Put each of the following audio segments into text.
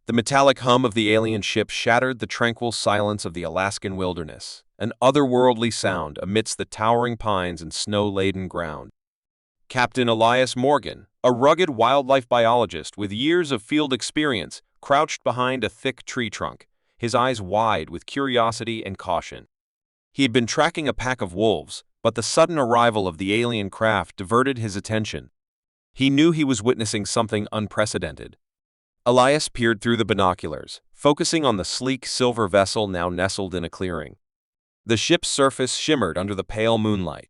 The metallic hum of the alien ship shattered the tranquil silence of the Alaskan wilderness, an otherworldly sound amidst the towering pines and snow-laden ground. Captain Elias Morgan, a rugged wildlife biologist with years of field experience, crouched behind a thick tree trunk, his eyes wide with curiosity and caution. He had been tracking a pack of wolves, but the sudden arrival of the alien craft diverted his attention. He knew he was witnessing something unprecedented. Elias peered through the binoculars, focusing on the sleek silver vessel now nestled in a clearing. The ship's surface shimmered under the pale moonlight.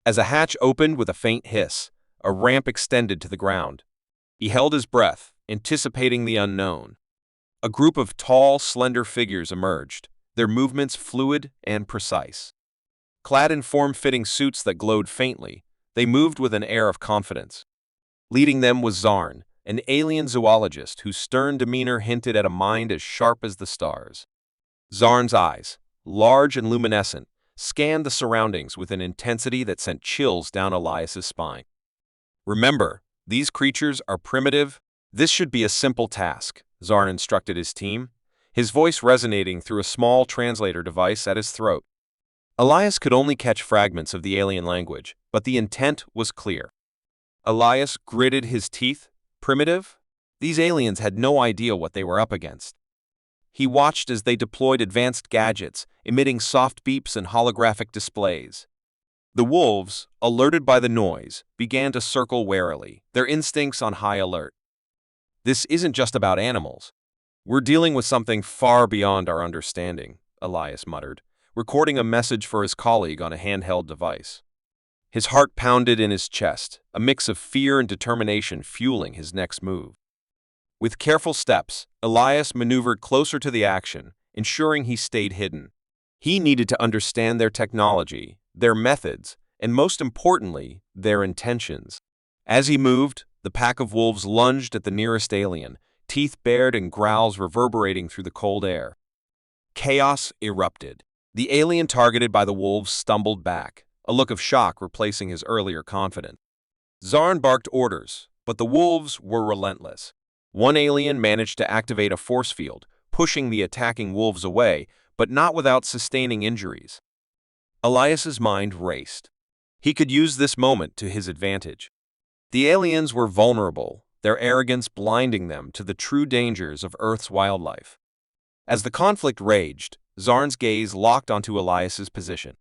As a hatch opened with a faint hiss, a ramp extended to the ground. He held his breath, anticipating the unknown. A group of tall, slender figures emerged, their movements fluid and precise. Clad in form-fitting suits that glowed faintly, they moved with an air of confidence. Leading them was Zarn, an alien zoologist whose stern demeanor hinted at a mind as sharp as the stars. Zarn's eyes, large and luminescent, scanned the surroundings with an intensity that sent chills down Elias's spine. "Remember, these creatures are primitive. This should be a simple task," Zarn instructed his team, his voice resonating through a small translator device at his throat. Elias could only catch fragments of the alien language, but the intent was clear. Elias gritted his teeth. Primitive? These aliens had no idea what they were up against. He watched as they deployed advanced gadgets, emitting soft beeps and holographic displays. The wolves, alerted by the noise, began to circle warily, their instincts on high alert. "This isn't just about animals. We're dealing with something far beyond our understanding," Elias muttered, recording a message for his colleague on a handheld device. His heart pounded in his chest, a mix of fear and determination fueling his next move. With careful steps, Elias maneuvered closer to the action, ensuring he stayed hidden. He needed to understand their technology, their methods, and most importantly, their intentions. As he moved, the pack of wolves lunged at the nearest alien, teeth bared and growls reverberating through the cold air. Chaos erupted. The alien targeted by the wolves stumbled back, a look of shock replacing his earlier confidence. Zarn barked orders, but the wolves were relentless. One alien managed to activate a force field, pushing the attacking wolves away, but not without sustaining injuries. Elias's mind raced. He could use this moment to his advantage. The aliens were vulnerable, their arrogance blinding them to the true dangers of Earth's wildlife. As the conflict raged, Zarn's gaze locked onto Elias's position.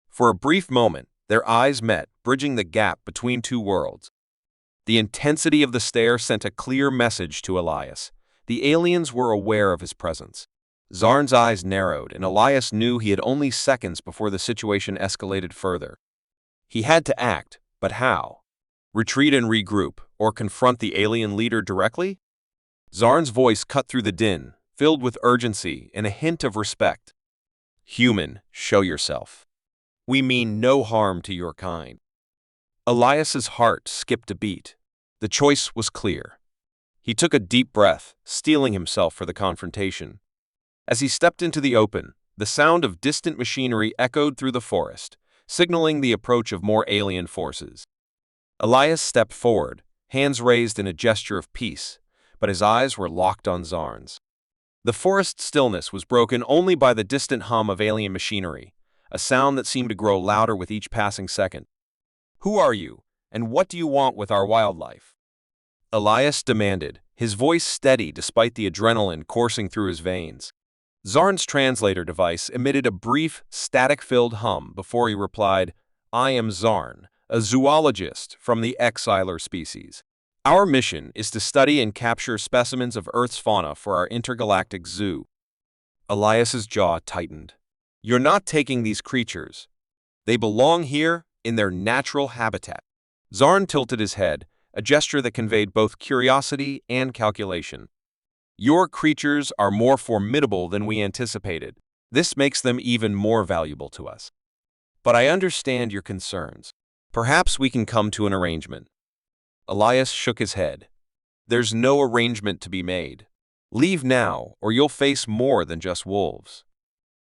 For a brief moment, their eyes met, bridging the gap between two worlds. The intensity of the stare sent a clear message to Elias. The aliens were aware of his presence. Zarn's eyes narrowed, and Elias knew he had only seconds before the situation escalated further. He had to act, but how? Retreat and regroup, or confront the alien leader directly? Zarn's voice cut through the din, filled with urgency and a hint of respect. "Human, show yourself. We mean no harm to your kind." Elias's heart skipped a beat. The choice was clear. He took a deep breath, steeling himself for the confrontation. As he stepped into the open, the sound of distant machinery echoed through the forest, signaling the approach of more alien forces. Elias stepped forward, hands raised in a gesture of peace, but his eyes were locked on Zarn's. The forest stillness was broken only by the distant hum of alien machinery, a sound that seemed to grow louder with each passing second. "Who are you, and what do you want with our wildlife?" Elias demanded, his voice steady despite the adrenaline coursing through his veins. Zarn's translator device emitted a brief, static-filled hum before he replied, "I am Zarn, a zoologist from the exiler species. Our mission is to study and capture specimens of Earth's fauna for our intergalactic zoo." Elias's jaw tightened. "You're not taking these creatures. They belong here in their natural habitat." Zarn tilted his head, a gesture that conveyed both curiosity and calculation. "Your creatures are more formidable than we anticipated. This makes them even more valuable to us. But I understand your concerns. Perhaps we can come to an arrangement." Elias shook his head. "There's no arrangement to be made. Leave now, or you'll face more than just wolves."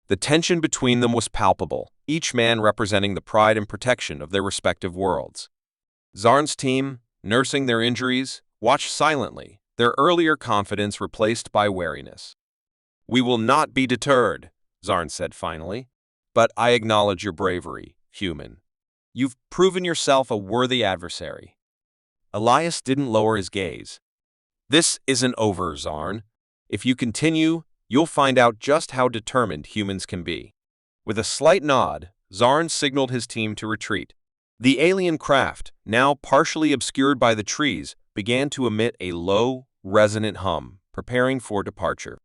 The tension between them was palpable, each man representing the pride and protection of their respective worlds. Zarn's team, nursing their injuries, watched silently, their earlier confidence replaced by wariness. "We will not be deterred," Zarn said finally. "But I acknowledge your bravery, human. You've proven yourself a worthy adversary." Elias didn't lower his gaze. "This isn't over, Zarn. If you continue, you'll find out just how determined humans can be." With a slight nod, Zarn signaled his team to retreat. The alien craft, now partially obscured by the trees, began to emit a low, resonant hum, preparing for departure.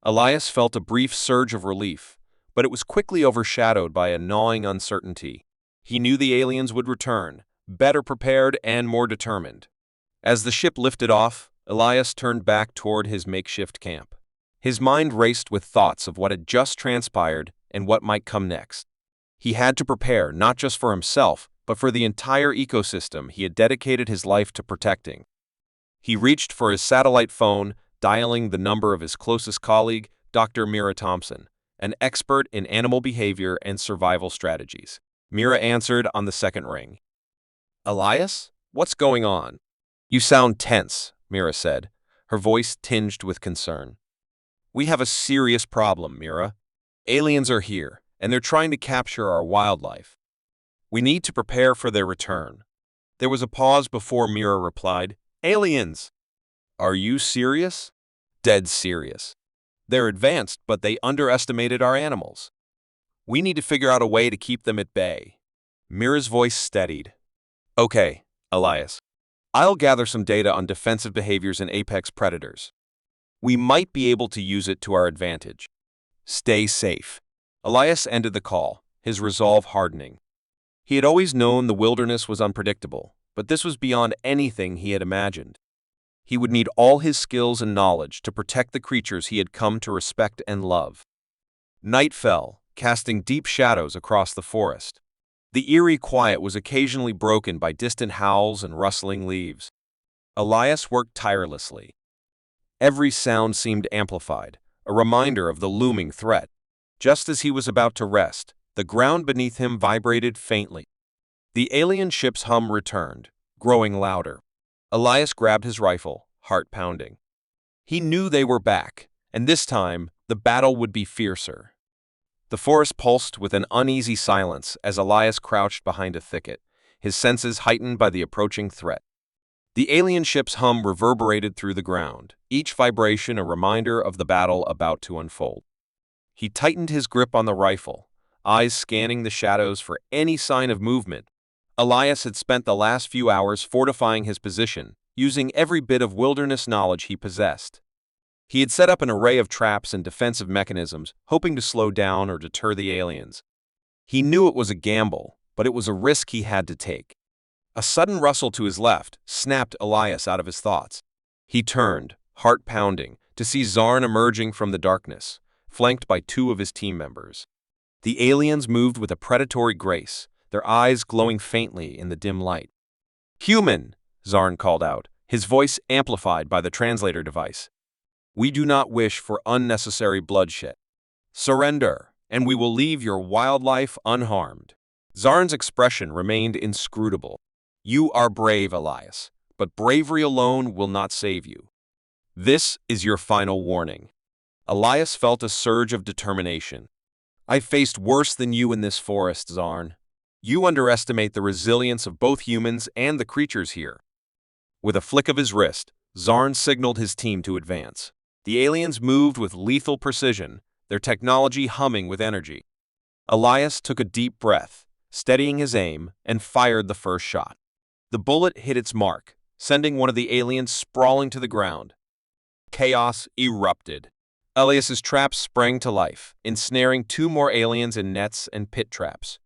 Elias felt a brief surge of relief, but it was quickly overshadowed by a gnawing uncertainty. He knew the aliens would return, better prepared and more determined. As the ship lifted off, Elias turned back toward his makeshift camp. His mind raced with thoughts of what had just transpired and what might come next. He had to prepare not just for himself, but for the entire ecosystem he had dedicated his life to protecting. He reached for his satellite phone, dialing the number of his closest colleague, Dr. Mira Thompson, an expert in animal behavior and survival strategies. Mira answered on the second ring. "Elias, what's going on?" "You sound tense," Mira said, her voice tinged with concern. "We have a serious problem, Mira. Aliens are here, and they're trying to capture our wildlife. We need to prepare for their return." There was a pause before Mira replied, "Aliens? Are you serious?" "Dead serious. They're advanced, but they underestimated our animals. We need to figure out a way to keep them at bay." Mira's voice steadied. "Okay, Elias. I'll gather some data on defensive behaviors in apex predators. We might be able to use it to our advantage. Stay safe." Elias ended the call, his resolve hardening. He had always known the wilderness was unpredictable, but this was beyond anything he had imagined. He would need all his skills and knowledge to protect the creatures he had come to respect and love. Night fell, casting deep shadows across the forest. The eerie quiet was occasionally broken by distant howls and rustling leaves. Elias worked tirelessly. Every sound seemed amplified, a reminder of the looming threat. Just as he was about to rest, the ground beneath him vibrated faintly. The alien ship's hum returned, growing louder. Elias grabbed his rifle, heart pounding. He knew they were back, and this time, the battle would be fiercer. The forest pulsed with an uneasy silence as Elias crouched behind a thicket, his senses heightened by the approaching threat. The alien ship's hum reverberated through the ground, each vibration a reminder of the battle about to unfold. He tightened his grip on the rifle, eyes scanning the shadows for any sign of movement. Elias had spent the last few hours fortifying his position, using every bit of wilderness knowledge he possessed. He had set up an array of traps and defensive mechanisms, hoping to slow down or deter the aliens. He knew it was a gamble, but it was a risk he had to take. A sudden rustle to his left snapped Elias out of his thoughts. He turned, heart pounding, to see Zarn emerging from the darkness, flanked by two of his team members. The aliens moved with a predatory grace, their eyes glowing faintly in the dim light. "Human!" Zarn called out, his voice amplified by the translator device. "We do not wish for unnecessary bloodshed. Surrender, and we will leave your wildlife unharmed." Zarn's expression remained inscrutable. "You are brave, Elias, but bravery alone will not save you. This is your final warning." Elias felt a surge of determination. "I faced worse than you in this forest, Zarn. You underestimate the resilience of both humans and the creatures here." With a flick of his wrist, Zarn signaled his team to advance. The aliens moved with lethal precision, their technology humming with energy. Elias took a deep breath, steadying his aim, and fired the first shot. The bullet hit its mark, sending one of the aliens sprawling to the ground. Chaos erupted. Elias's traps sprang to life, ensnaring two more aliens in nets and pit traps.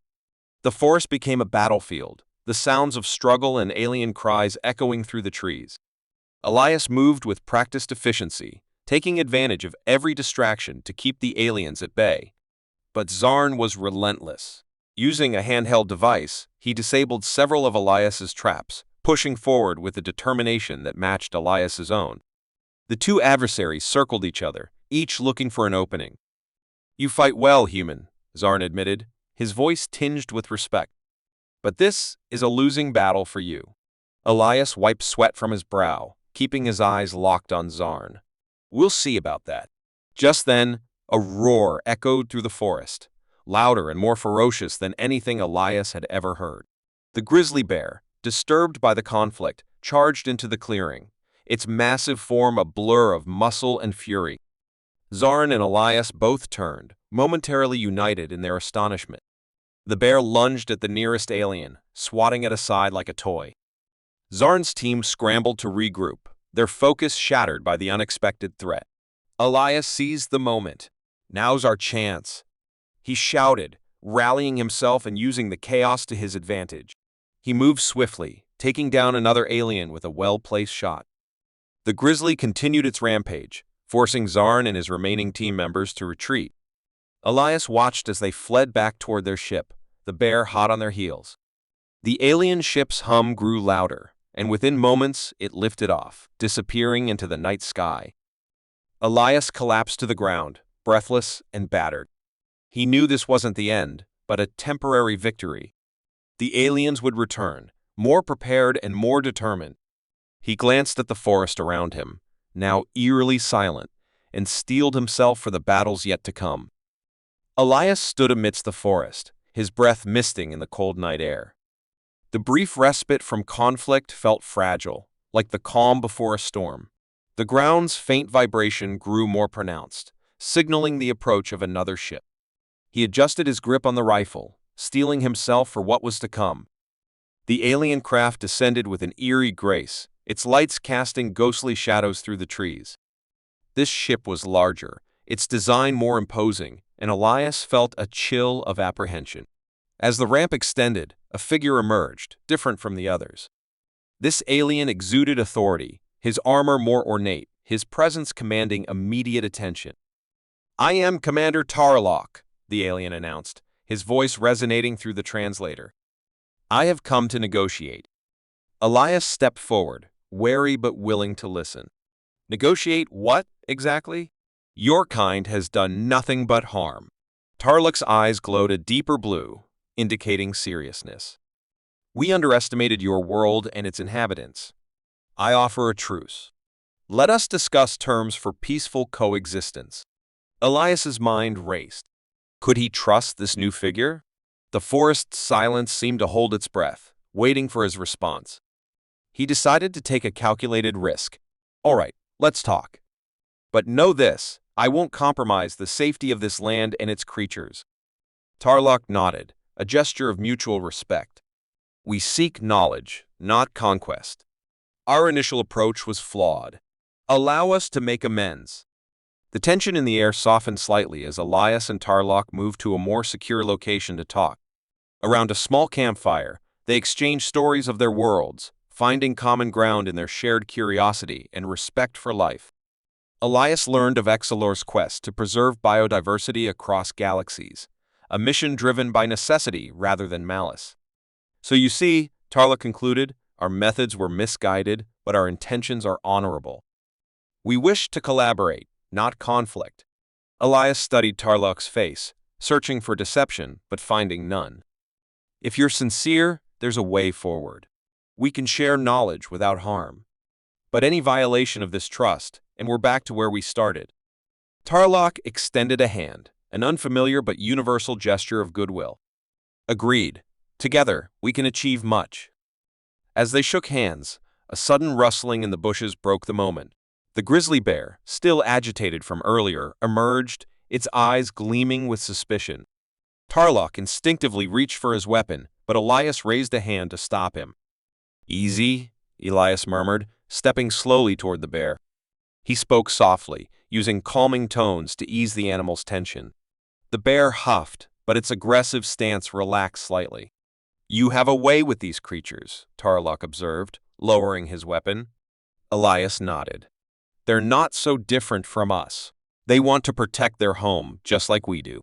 The forest became a battlefield, the sounds of struggle and alien cries echoing through the trees. Elias moved with practiced efficiency, taking advantage of every distraction to keep the aliens at bay. But Zarn was relentless. Using a handheld device, he disabled several of Elias's traps, pushing forward with a determination that matched Elias's own. The two adversaries circled each other, each looking for an opening. "You fight well, human," Zarn admitted, his voice tinged with respect. "But this is a losing battle for you." Elias wiped sweat from his brow, keeping his eyes locked on Zarn. "We'll see about that." Just then, a roar echoed through the forest, louder and more ferocious than anything Elias had ever heard. The grizzly bear, disturbed by the conflict, charged into the clearing, its massive form a blur of muscle and fury. Zarn and Elias both turned, momentarily united in their astonishment. The bear lunged at the nearest alien, swatting it aside like a toy. Zarn's team scrambled to regroup, their focus shattered by the unexpected threat. Elias seized the moment. "Now's our chance," he shouted, rallying himself and using the chaos to his advantage. He moved swiftly, taking down another alien with a well-placed shot. The grizzly continued its rampage, forcing Zarn and his remaining team members to retreat. Elias watched as they fled back toward their ship, the bear hot on their heels. The alien ship's hum grew louder, and within moments it lifted off, disappearing into the night sky. Elias collapsed to the ground, breathless and battered. He knew this wasn't the end, but a temporary victory. The aliens would return, more prepared and more determined. He glanced at the forest around him, now eerily silent, and steeled himself for the battles yet to come. Elias stood amidst the forest, his breath misting in the cold night air. The brief respite from conflict felt fragile, like the calm before a storm. The ground's faint vibration grew more pronounced, signaling the approach of another ship. He adjusted his grip on the rifle, steeling himself for what was to come. The alien craft descended with an eerie grace, its lights casting ghostly shadows through the trees. This ship was larger, its design more imposing, and Elias felt a chill of apprehension. As the ramp extended, a figure emerged, different from the others. This alien exuded authority, his armor more ornate, his presence commanding immediate attention. "I am Commander Tarlok," the alien announced, his voice resonating through the translator. "I have come to negotiate." Elias stepped forward, wary but willing to listen. "Negotiate what, exactly?" "Your kind has done nothing but harm." Tarlok's eyes glowed a deeper blue, indicating seriousness. "We underestimated your world and its inhabitants. I offer a truce. Let us discuss terms for peaceful coexistence." Elias's mind raced. Could he trust this new figure? The forest's silence seemed to hold its breath, waiting for his response. He decided to take a calculated risk. "All right, let's talk. But know this, I won't compromise the safety of this land and its creatures." Tarlok nodded, a gesture of mutual respect. "We seek knowledge, not conquest. Our initial approach was flawed. Allow us to make amends." The tension in the air softened slightly as Elias and Tarlok moved to a more secure location to talk. Around a small campfire, they exchanged stories of their worlds, finding common ground in their shared curiosity and respect for life. Elias learned of Excelor's quest to preserve biodiversity across galaxies, a mission driven by necessity rather than malice. "So you see," Tarlok concluded, "our methods were misguided, but our intentions are honorable. We wish to collaborate, not conflict." Elias studied Tarlok's face, searching for deception, but finding none. "If you're sincere, there's a way forward. We can share knowledge without harm. But any violation of this trust, and we're back to where we started." Tarlok extended a hand, an unfamiliar but universal gesture of goodwill. "Agreed. Together, we can achieve much." As they shook hands, a sudden rustling in the bushes broke the moment. The grizzly bear, still agitated from earlier, emerged, its eyes gleaming with suspicion. Tarlok instinctively reached for his weapon, but Elias raised a hand to stop him. "Easy," Elias murmured, stepping slowly toward the bear. He spoke softly, using calming tones to ease the animal's tension. The bear huffed, but its aggressive stance relaxed slightly. "You have a way with these creatures," Tarlok observed, lowering his weapon. Elias nodded. "They're not so different from us. They want to protect their home, just like we do."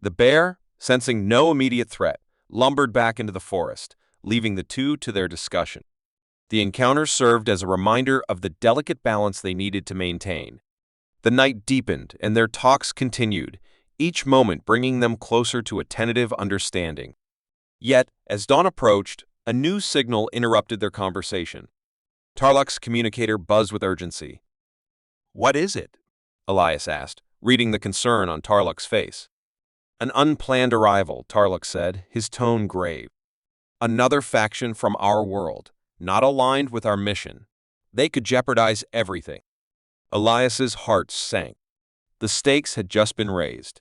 The bear, sensing no immediate threat, lumbered back into the forest, leaving the two to their discussion. The encounter served as a reminder of the delicate balance they needed to maintain. The night deepened, and their talks continued, each moment bringing them closer to a tentative understanding. Yet, as dawn approached, a new signal interrupted their conversation. Tarlok's communicator buzzed with urgency. "What is it?" Elias asked, reading the concern on Tarlok's face. "An unplanned arrival," Tarlok said, his tone grave. "Another faction from our world, not aligned with our mission. They could jeopardize everything." Elias's heart sank. The stakes had just been raised.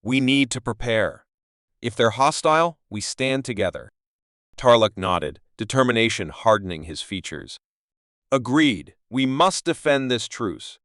"We need to prepare. If they're hostile, we stand together." Tarlok nodded, determination hardening his features. "Agreed. We must defend this truce.